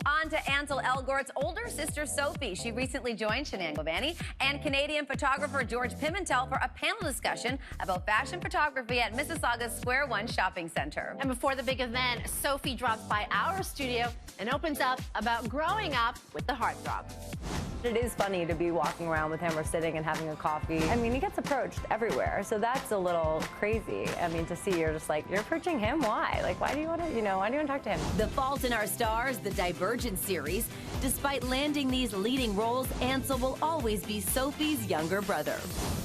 On to Ansel Elgort's older sister, Sophie. She recently joined Shanann Glavani and Canadian photographer George Pimentel for a panel discussion about fashion photography at Mississauga's Square One Shopping Center. And before the big event, Sophie drops by our studio and opens up about growing up with the heartthrob. It is funny to be walking around with him or sitting and having a coffee. I mean, he gets approached everywhere, so that's a little crazy. I mean, to see you're just like, you're approaching him? Why? Like, why do you want to, why do you want to talk to him? The Fault in Our Stars, the Divergent series. Despite landing these leading roles, Ansel will always be Sophie's younger brother.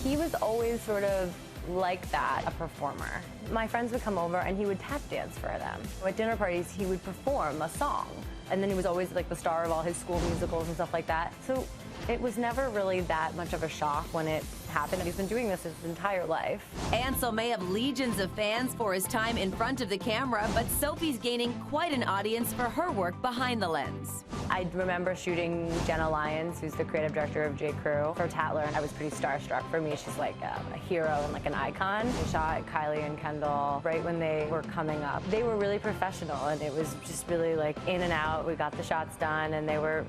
He was always sort of like that, a performer. My friends would come over and he would tap dance for them. At dinner parties, he would perform a song. And then he was always like the star of all his school musicals and stuff like that. So it was never really that much of a shock when it happened. He's been doing this his entire life. Ansel may have legions of fans for his time in front of the camera, but Sophie's gaining quite an audience for her work behind the lens. I remember shooting Jenna Lyons, who's the creative director of J. Crew, for Tatler, and I was pretty starstruck. For me, she's like a hero and like an icon. We shot Kylie and Kendall right when they were coming up. They were really professional, and it was just really like in and out. We got the shots done, and they were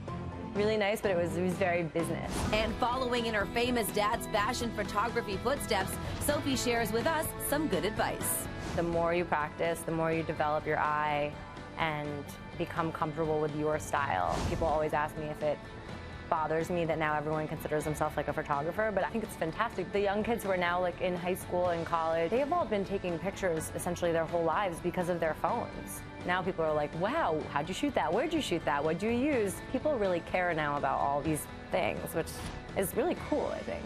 really nice, but it was very business. And following in her famous dad's fashion photography footsteps, Sophie shares with us some good advice. The more you practice, the more you develop your eye and become comfortable with your style. People always ask me if it bothers me that now everyone considers themselves like a photographer, but I think it's fantastic. The young kids who are now like in high school and college, they have all been taking pictures essentially their whole lives because of their phones. Now people are like, wow, how'd you shoot that? Where'd you shoot that? What'd you use? People really care now about all these things, which is really cool, I think.